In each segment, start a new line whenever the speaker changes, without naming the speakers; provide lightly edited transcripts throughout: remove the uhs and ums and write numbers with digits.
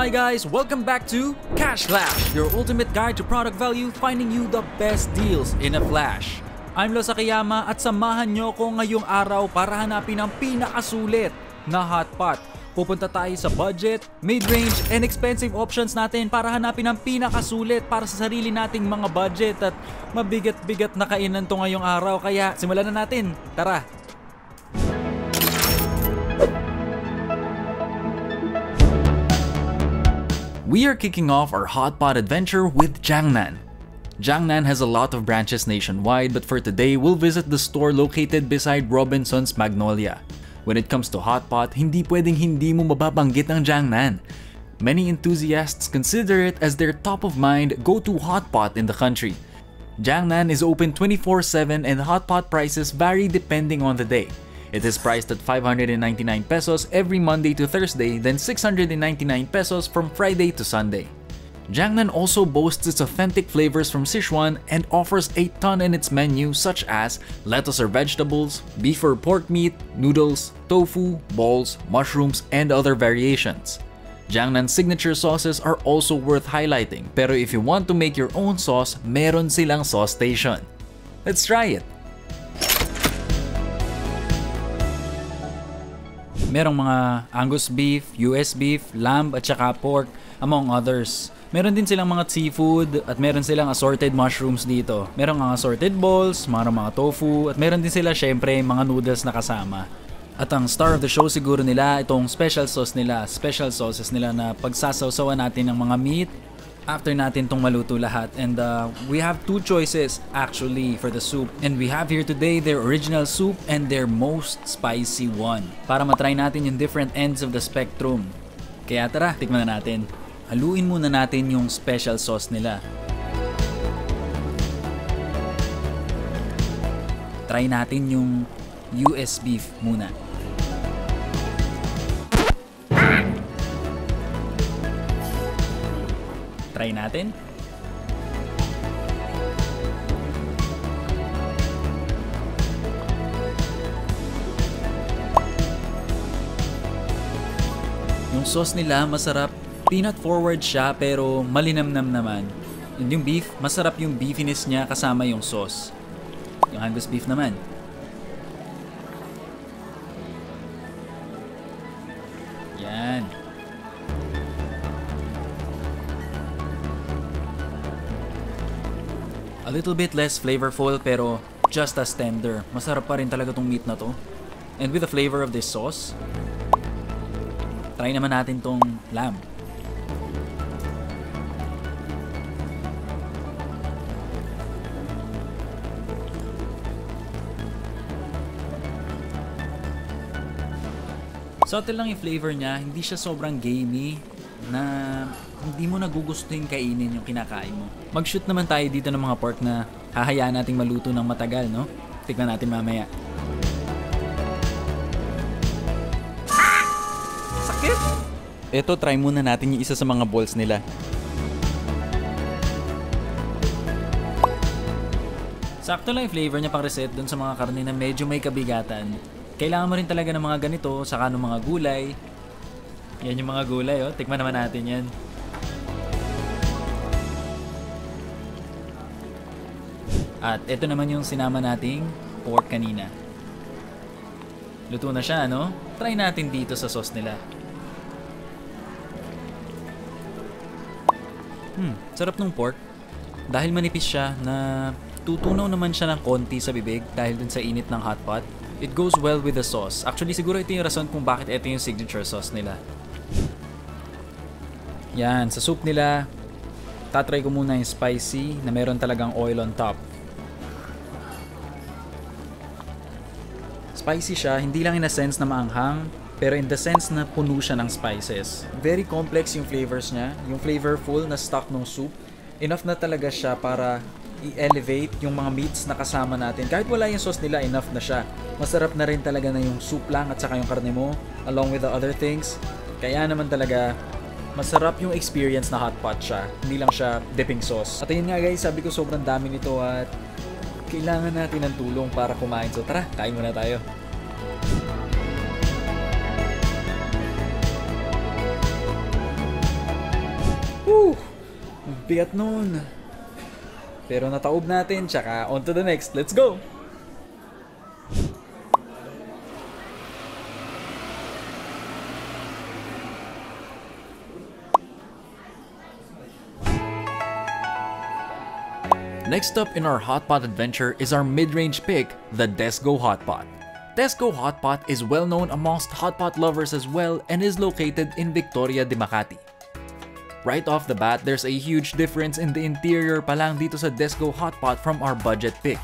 Hi guys, welcome back to Cash Flash, your ultimate guide to product value, finding you the best deals in a flash. I'm Los Akiyama at samahan nyo ko ngayong araw para hanapin ang pinakasulit na hotpot. Pupunta tayo sa budget, mid-range, and expensive options natin para hanapin ang pinakasulit para sa sarili nating mga budget at mabigat-bigat na kainan to ngayong araw. Kaya simulan na natin, tara! We are kicking off our hotpot adventure with Jiangnan. Jiangnan has a lot of branches nationwide, but for today, we'll visit the store located beside Robinson's Magnolia. When it comes to hotpot, hindi pwedeng hindi mo mababanggit ang Jiangnan. Many enthusiasts consider it as their top-of-mind go-to hotpot in the country. Jiangnan is open 24/7 and hotpot prices vary depending on the day. It is priced at 599 pesos every Monday to Thursday, then 699 pesos from Friday to Sunday. Jiangnan also boasts its authentic flavors from Sichuan and offers a ton in its menu such as lettuce or vegetables, beef or pork meat, noodles, tofu, balls, mushrooms, and other variations. Jiangnan's signature sauces are also worth highlighting, pero if you want to make your own sauce, meron silang sauce station. Let's try it! Merong mga Angus beef, US beef, lamb at saka pork, among others. Meron din silang mga seafood at meron silang assorted mushrooms dito. Merong mga assorted balls, mga tofu at meron din sila syempre mga noodles na kasama. At ang star of the show siguro nila itong special sauces nila na pagsasawsawan natin ng mga meat after natin tong maluto lahat. And we have two choices actually for the soup. And we have here today their original soup and their most spicy one. Para matry natin yung different ends of the spectrum. Kaya tara, tikman na natin. Haluin muna natin yung special sauce nila. Try natin yung US beef muna. Try natin. Yung sauce nila masarap. Peanut forward siya pero malinamnam naman. And yung beef, masarap yung beefiness niya kasama yung sauce. Yung Angus beef naman. Yan. A little bit less flavorful pero just as tender. Masarap pa rin talaga tong meat na to. And with the flavor of this sauce, try naman natin tong lamb. Subtle lang yung flavor niya, hindi siya sobrang gamey na hindi mo nagugustuhin kainin yung kinakain mo. Mag-shoot naman tayo dito ng mga pork na hahayaan nating maluto ng matagal, no? Tikman natin mamaya. Sakit! Ito, try muna natin yung isa sa mga balls nila. Sakto lang yung flavor niya pang reset dun sa mga karne na medyo may kabigatan. Kailangan mo rin talaga ng mga ganito, saka ng mga gulay. Yan yung mga gulay, oh. Tikman naman natin yan. At ito naman yung sinama nating pork kanina. Luto na siya, no? Try natin dito sa sauce nila. Sarap ng pork. Dahil manipis siya na tutunaw naman siya ng konti sa bibig dahil dun sa init ng hotpot. It goes well with the sauce. Actually, siguro ito yung rason kung bakit ito yung signature sauce nila. Yan, sa soup nila, tatry ko muna yung spicy na meron talagang oil on top. Spicy siya, hindi lang in a sense na maanghang, pero in the sense na puno siya ng spices. Very complex yung flavors niya, yung flavorful na stock ng soup. Enough na talaga siya para i-elevate yung mga meats na kasama natin. Kahit wala yung sauce nila, enough na siya. Masarap na rin talaga na yung soup lang at saka yung karne mo along with the other things. Kaya naman talaga masarap yung experience na hotpot siya. Hindi lang siya dipping sauce. At ayun nga guys, sabi ko sobrang dami nito at kailangan natin ng tulong para kumain. So tara, kain muna tayo. Woo! Ang bigat nun. Pero nataob natin, tsaka on to the next. Let's go! Next up in our hotpot adventure is our mid-range pick, the Desgo Hotpot. Desgo Hotpot is well known amongst hotpot lovers as well and is located in Victoria de Makati. Right off the bat, there's a huge difference in the interior palang dito sa Desgo Hotpot from our budget pick.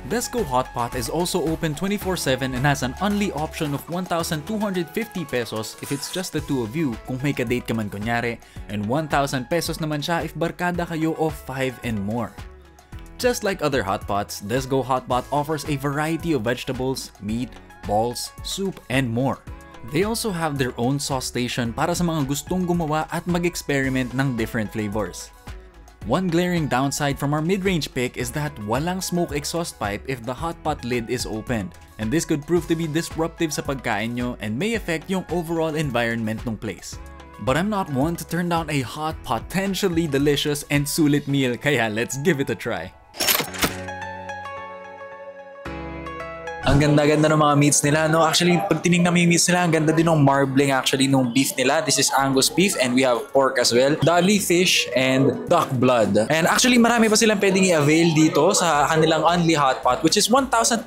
Desgo Hotpot is also open 24/7 and has an only option of 1,250 pesos if it's just the two of you kung may ka-date ka man kunyari, and 1,000 pesos naman siya if barkada kayo of 5 and more. Just like other hotpots, Desgo Hotpot offers a variety of vegetables, meat, balls, soup, and more. They also have their own sauce station para sa mga gustong gumawa at mag-experiment ng different flavors. One glaring downside from our mid-range pick is that walang smoke exhaust pipe if the hotpot lid is opened, and this could prove to be disruptive sa pagkain nyo and may affect yung overall environment ng place. But I'm not one to turn down a hot, potentially delicious and sulit meal, kaya let's give it a try. Ang ganda-ganda ng mga meats nila, no? Actually, pag tinignan mo yung meats nila, ang ganda din ng marbling actually nung beef nila. This is Angus beef and we have pork as well. Dolly fish and duck blood. And actually, marami pa silang pwedeng i-avail dito sa kanilang only hotpot, which is 1,250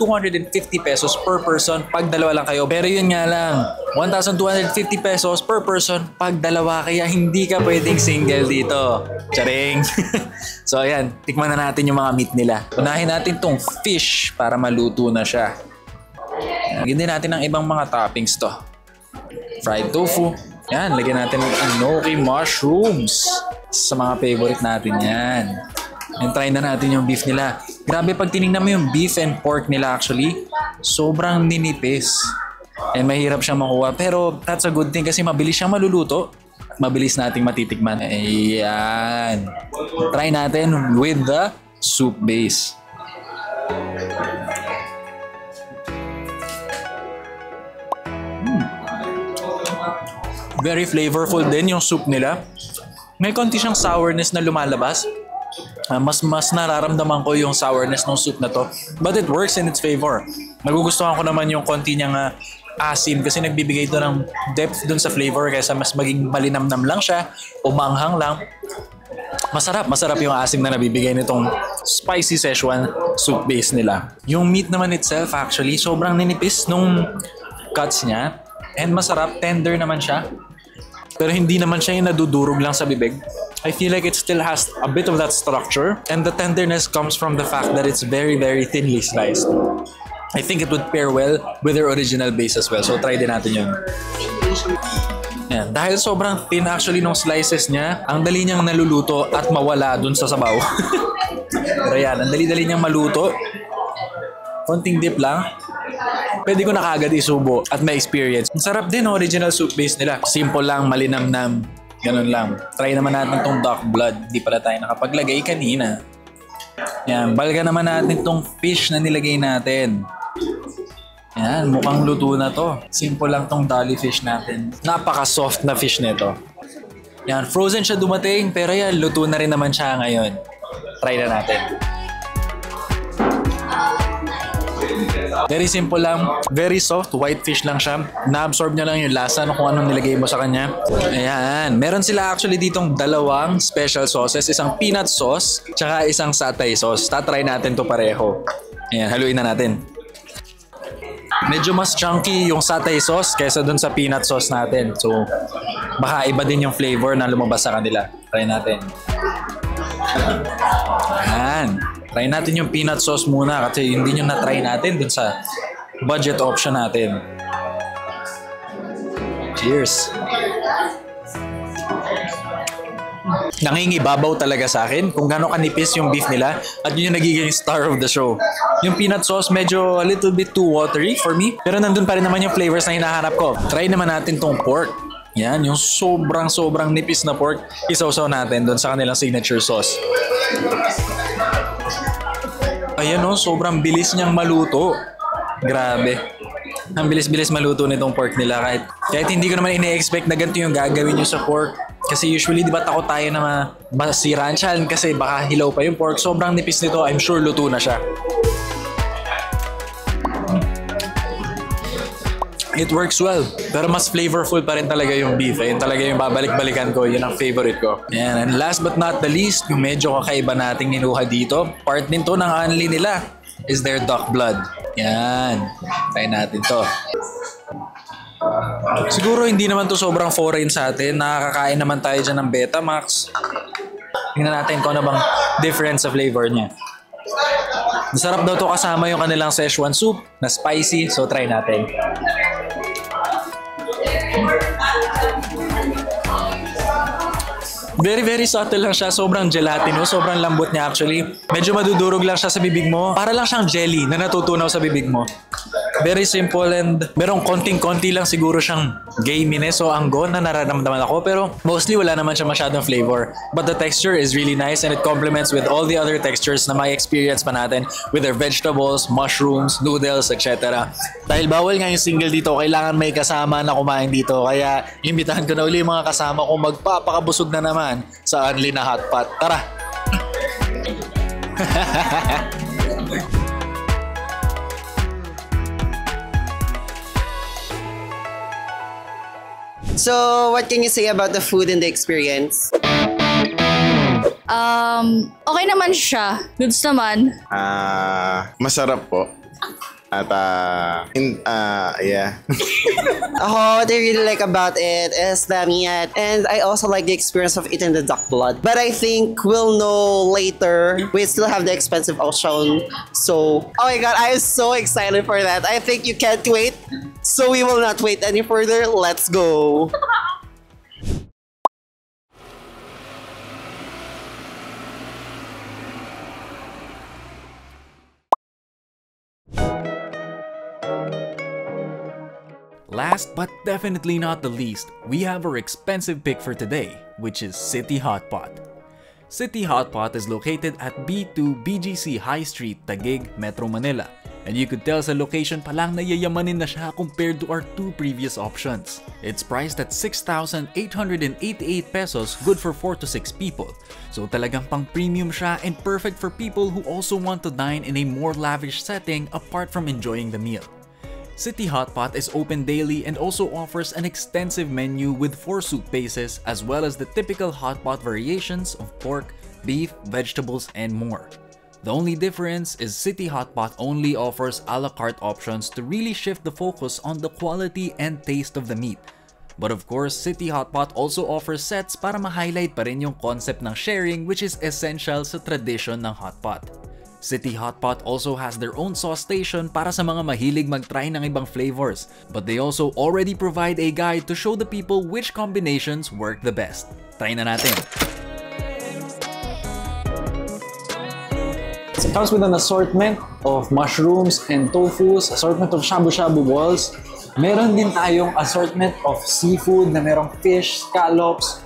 pesos per person pag dalawa lang kayo. Pero yun nga lang, 1,250 pesos per person pag dalawa, kaya hindi ka pwedeng single dito. Charing! So ayan, tikman na natin yung mga meat nila. Unahin natin tong fish para maluto na siya. Lagyan din natin ng ibang mga toppings to. Fried tofu. Yan, lagyan natin ng enoki mushrooms. Sa mga favorite natin yan. And try na natin yung beef nila. Grabe, pag tinignan mo yung beef and pork nila actually, sobrang ninipis. And mahirap siyang makuha. Pero that's a good thing kasi mabilis siyang maluluto. At mabilis nating matitikman. Ayan. Try natin with the soup base. Very flavorful din yung soup nila. May konti siyang sourness na lumalabas. Mas nararamdaman ko yung sourness ng soup na to. But it works in its favor. Nagugustuhan ko naman yung konti niyang asim kasi nagbibigay ito ng depth dun sa flavor kaysa mas maging malinamnam lang siya o manghang lang. Masarap yung asim na nabibigay nitong spicy Szechuan soup base nila. Yung meat naman itself actually sobrang ninipis nung cuts niya and masarap, tender naman siya. Pero hindi naman siya yung nadudurog lang sa bibig. I feel like it still has a bit of that structure and the tenderness comes from the fact that it's very very thinly sliced. I think it would pair well with their original base as well. So try din natin yun. Yan. Dahil sobrang thin actually nung slices niya, ang dali niyang naluluto at mawala dun sa sabaw. Pero yan, ang dali-dali niyang maluto. Konting dip lang. Pwede ko na kagad isubo at may experience. Masarap din ang original soup base nila. Simple lang, malinamnam. Ganun lang. Try naman natin tong duck blood. Di pala tayo nakapaglagay kanina. Yan, balga naman natin tong fish na nilagay natin. Yan, mukhang luto na to. Simple lang tong dolly fish natin. Napaka-soft na fish nito. Yan, frozen siya dumating, pero yan, luto na rin naman siya ngayon. Try na natin. Very simple lang, very soft, white fish lang siya. Na-absorb niya lang yung lasa no kung anong nilagay mo sa kanya. Ayan, meron sila actually ditong dalawang special sauces. Isang peanut sauce, tsaka isang satay sauce. Tatry natin to pareho. Ayan, haluin na natin. Medyo mas chunky yung satay sauce kaysa dun sa peanut sauce natin. So, baka iba din yung flavor na lumabas sa kanila. Try natin. Ayan. Try natin yung peanut sauce muna kasi hindi nyo na-try natin dun sa budget option natin. Cheers! Nangingibabaw talaga sa akin kung gaano kanipis yung beef nila at yun yung nagiging star of the show. Yung peanut sauce medyo a little bit too watery for me pero nandun pa rin naman yung flavors na hinahanap ko. Try naman natin tong pork. Yan, yung sobrang nipis na pork isawsaw natin dun sa kanilang signature sauce. Ayan o, sobrang bilis niyang maluto. Grabe. Ang bilis-bilis maluto nitong pork nila kahit hindi ko naman ine-expect na ganito yung gagawin nyo sa pork.
Kasi usually, di ba takot tayo na masiraan siya kasi baka hilaw pa yung pork. Sobrang nipis nito. I'm sure luto na siya. It works well. Pero mas flavorful pa rin talaga yung beef. Ayun talaga yung babalik-balikan ko. Yun ang favorite ko. Yan. And last but not the least, yung medyo kakaiba nating niluha dito, part din to ng only nila, is their duck blood. Yan. Try natin to. Siguro hindi naman to sobrang foreign sa atin. Nakakakain naman tayo dyan ng Betamax. Tingnan natin kung ano bang difference sa flavor niya. Masarap daw to kasama yung kanilang Szechuan soup na spicy. So try natin. Very subtle lang siya. Sobrang gelatinous. Sobrang lambot niya actually. Medyo madudurog lang siya sa bibig mo. Para lang siyang jelly na natutunaw sa bibig mo. Very simple and merong konting-konti lang siguro siyang gaminess o anggon na nararamdaman ako. Pero mostly wala naman siya masyadong flavor. But the texture is really nice and it complements with all the other textures na may experience pa natin with their vegetables, mushrooms, noodles, etc. Dahil bawal nga yung single dito, kailangan may kasama na kumain dito. Kaya imbitahan ko na uli yung mga kasama ko magpapakabusog na naman sa Only na Hotpot. Tara!
So, what can you say about the food and the experience?
Okay naman siya. Goods naman.
Masarap po. At yeah.
What I really like about it is the meat, and I also like the experience of eating the duck blood. But I think we'll know later. We still have the expensive option. So, oh my god, I am so excited for that. I think you can't wait. So we will not wait any further. Let's go.
Last but definitely not the least, we have our expensive pick for today, which is City Hotpot. City Hotpot is located at B2 BGC High Street, Taguig, Metro Manila. And you could tell sa location pa lang na yayamanin na siya compared to our two previous options. It's priced at 6,888 pesos, good for 4 to 6 people. So talagang pang premium siya and perfect for people who also want to dine in a more lavish setting apart from enjoying the meal. City Hotpot is open daily and also offers an extensive menu with 4 soup bases as well as the typical hotpot variations of pork, beef, vegetables, and more. The only difference is City Hotpot only offers a la carte options to really shift the focus on the quality and taste of the meat. But of course, City Hotpot also offers sets para ma-highlight pa rin yung concept ng sharing, which is essential sa tradition ng hotpot. City Hotpot also has their own sauce station para sa mga mahilig mag-try ng ibang flavors, but they also already provide a guide to show the people which combinations work the best. Try na natin!
It comes with an assortment of mushrooms and tofus, assortment of shabu-shabu balls. Meron din tayong assortment of seafood na merong fish, scallops,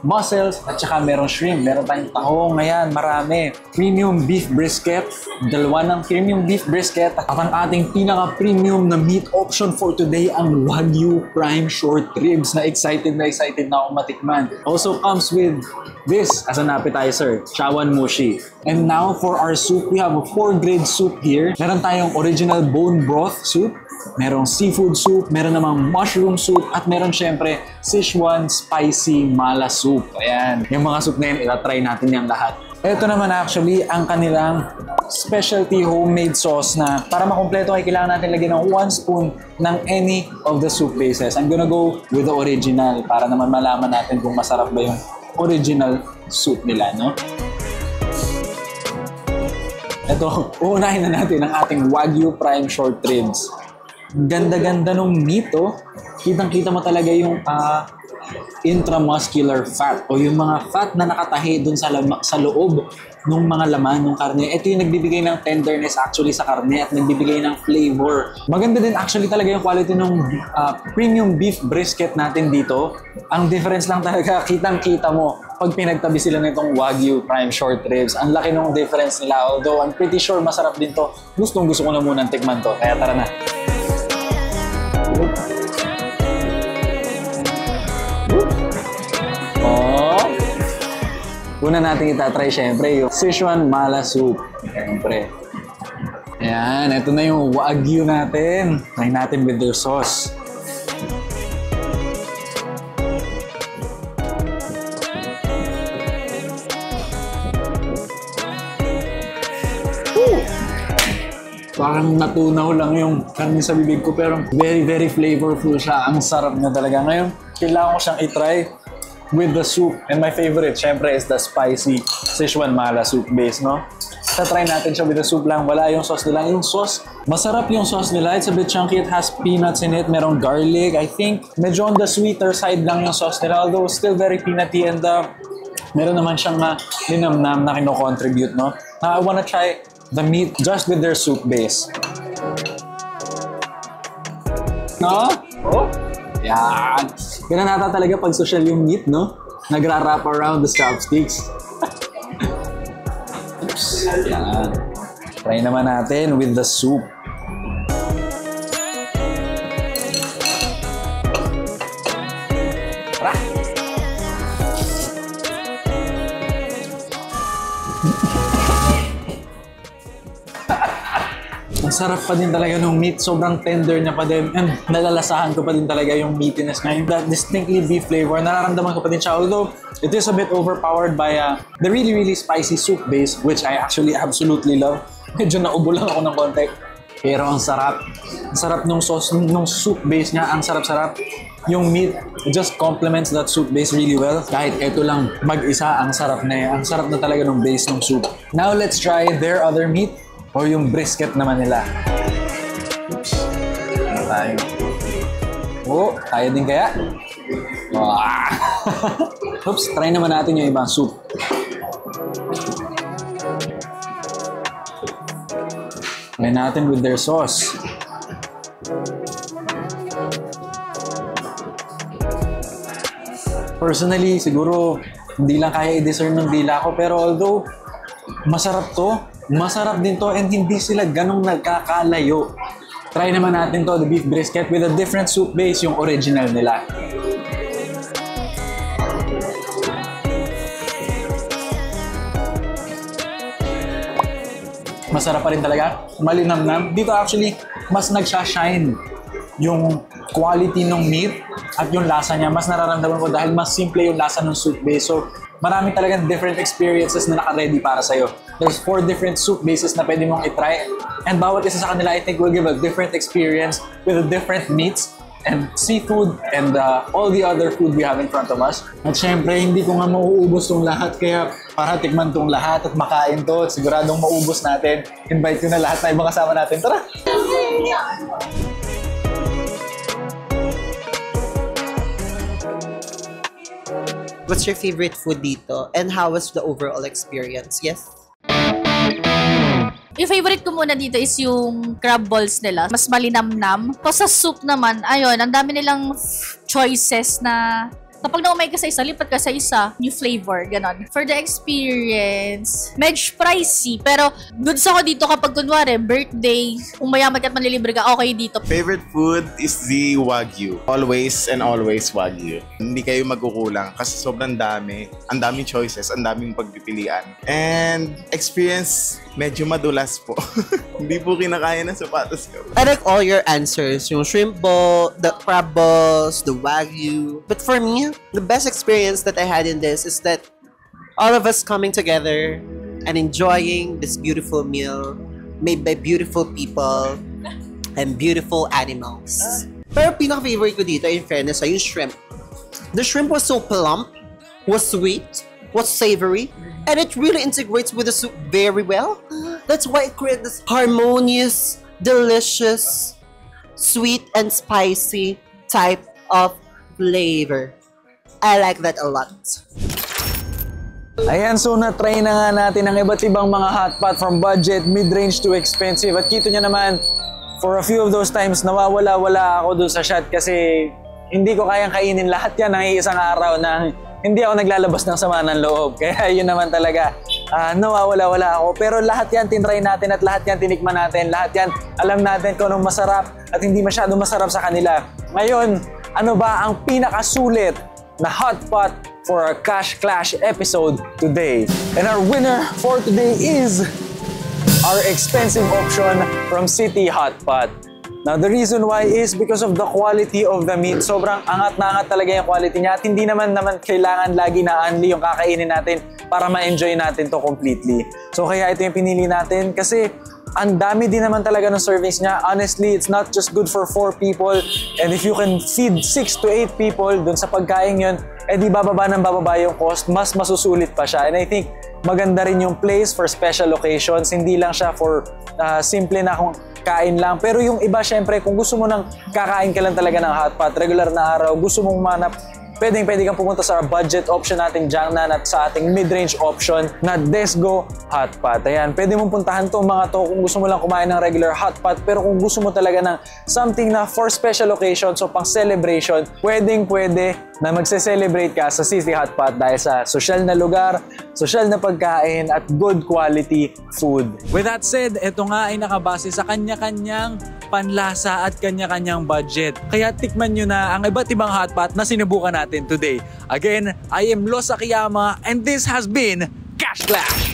mussels, at saka merong shrimp. Meron tayong tahong, ayan, marami. Premium beef brisket, dalawa ng premium beef brisket. At ang ating pinaka-premium na meat option for today, ang Wagyu Prime Short Ribs na excited na akong matikman. Also comes with this as an appetizer, Chawan Mushi. And now for our soup, we have a 4-grade soup here. Meron tayong original bone broth soup, merong seafood soup, meron namang mushroom soup, at meron syempre Sichuan spicy mala soup. Ayan, yung mga soup na yun, itatry natin yung lahat. Ito naman actually ang kanilang specialty homemade sauce na para makompleto ay kailangan natin lagyan ng 1 spoon ng any of the soup bases. I'm gonna go with the original para naman malaman natin kung masarap ba yung original soup nila, no? Ito, uunahin na natin ang ating Wagyu Prime Short Ribs. Ganda-ganda nung meat, oh. Kitang-kita mo talaga yung intramuscular fat o yung mga fat na nakatahi dun sa loob ng mga laman ng karne. Ito yung nagbibigay ng tenderness actually sa karne at nagbibigay ng flavor. Maganda din actually talaga yung quality ng premium beef brisket natin dito. Ang difference lang talaga, kitang-kita mo pag pinagtabi sila nitong Wagyu Prime Short Ribs. Ang laki ng difference nila. Although I'm pretty sure masarap din to. Gustong-gusto ko na munang tikman to. Kaya tara na. Una natin itatry syempre yung Sichuan Mala Soup. Syempre. Ayan, ito na yung Wagyu natin. Try natin with their sauce. Parang natunaw lang yung karne sa bibig ko pero very, very flavorful siya. Ang sarap niya talaga. Ngayon, kailangan ko siyang itry with the soup. And my favorite, syempre, is the spicy Sichuan Mala soup base, no? Try natin siya with the soup lang. Wala yung sauce nila. Yung sauce, masarap yung sauce nila. It's a bit chunky. It has peanuts in it. Merong garlic. I think medyo on the sweeter side lang yung sauce nila. Although still very peanutty and meron naman siyang linamnam na kino-contribute, no? Now, I wanna try the meat just with their soup base. No? Oh? Yan. Ganun nata talaga pag social yung meat, no? Nagra-wrap around the chopsticks. Oops. Yan. Try naman natin with the soup. Tara! Ang sarap pa din talaga ng meat. Sobrang tender niya pa din. And nalalasahan ko pa din talaga yung meatiness niya. That distinctly beef flavor. Nararamdaman ko pa din siya. Although, it is a bit overpowered by the really, really spicy soup base, which I actually absolutely love. Medyo naubo lang ako ng konti. Pero ang sarap. Ang sarap nung sauce, nung soup base niya. Ang sarap-sarap. Yung meat just complements that soup base really well. Kahit ito lang mag-isa, ang sarap na yan. Ang sarap na talaga ng base ng soup. Now, let's try their other meat. O yung brisket naman nila. Oops. Ano tayo? Oh, tayo din kaya? Wow. Oops, try naman natin yung ibang soup. Try natin with their sauce. Personally, siguro hindi lang kaya i-discern ng dila ko. Pero although masarap to, masarap din to and hindi sila ganong nagkakalayo. Try naman natin to, the beef brisket with a different soup base, yung original nila. Masarap pa rin talaga, malinamnam. Dito actually, mas nagsha-shine yung quality ng meat at yung lasa niya. Mas nararamdaman ko dahil mas simple yung lasa ng soup base. So, marami talagang different experiences na naka-ready para sa'yo. There's 4 different soup bases na pwede mong itry. And bawat isa sa kanila, I think, will give a different experience with the different meats and seafood and all the other food we have in front of us. At syempre, hindi ko nga mauubos tong lahat. Kaya para tikman tong lahat at makain to, at siguradong maubos natin. Invite ko na lahat na ibang kasama natin. Tara!
What's your favorite food dito? And how was the overall experience? Yes?
Yung favorite ko muna dito is yung crab balls nila. Mas malinamnam. Tapos sa soup naman, ayun, ang dami nilang choices na kapag naumay ka sa isa, lipat ka sa isa, new flavor, ganon. For the experience, medyo pricey, pero goods ako dito kapag kunwari, birthday, kung mayaman ka at manlilibre ka, okay dito.
Favorite food is the Wagyu. Always and always Wagyu. Hindi kayo magkukulang kasi sobrang dami. Ang daming choices, ang daming pagpipilian. And experience, medyo madulas po. Hindi po kinakaya ng sapatos ko.
I like all your answers. Yung shrimp ball, the crab balls, the Wagyu. But for me, the best experience that I had in this is that all of us coming together and enjoying this beautiful meal made by beautiful people and beautiful animals. Pero pinaka-favorite ko dito, in fairness, ay yung shrimp. The shrimp was so plump, was sweet, was savory, and it really integrates with the soup very well. That's why it created this harmonious, delicious, sweet and spicy type of flavor. I like that a lot.
Ayan, so na-try na nga natin ang iba't ibang mga hotpot from budget, mid-range to expensive. At kito nyo naman, for a few of those times, nawawala-wala ako dun sa shot kasi hindi ko kayang kainin lahat yan ng isang araw na hindi ako naglalabas ng sama ng loob. Kaya yun naman talaga, nawawala-wala ako. Pero lahat yan tinry natin at lahat yan tinikman natin. Lahat yan alam natin kung anong masarap at hindi masyadong masarap sa kanila. Ngayon, ano ba ang pinakasulit na hotpot for our Cash Clash episode today. And our winner for today is our expensive option from City Hot Pot. Now, the reason why is because of the quality of the meat. Sobrang angat na angat talaga yung quality niya at hindi naman kailangan lagi na only yung kakainin natin para ma-enjoy natin to completely. So, kaya ito yung pinili natin kasi ang dami din naman talaga ng servings niya. Honestly, it's not just good for 4 people. And if you can feed 6 to 8 people dun sa pagkain yun, di bababa ng bababa yung cost, mas masusulit pa siya. And I think maganda rin yung place for special occasions. Hindi lang siya for simple na kung kain lang. Pero yung iba, syempre, kung gusto mo nang kakain ka lang talaga ng hot pot, regular na araw, gusto mong manap, pwede kang pumunta sa budget option nating Jiangnan at sa ating mid-range option na Desgo Hot Pot. Ayan, pwede mong puntahan tong mga to kung gusto mo lang kumain ng regular hot pot, pero kung gusto mo talaga ng something na for special occasion, so pang celebration, pwede na magse-celebrate ka sa City Hot Pot dahil sa social na lugar, social na pagkain at good quality food.
With that said, ito nga ay nakabase sa kanya-kanyang panlasa at kanya-kanyang budget. Kaya tikman nyo na ang iba't ibang hot pot na sinubukan natin today. Again, I am Los Akiyama and this has been Cash Clash!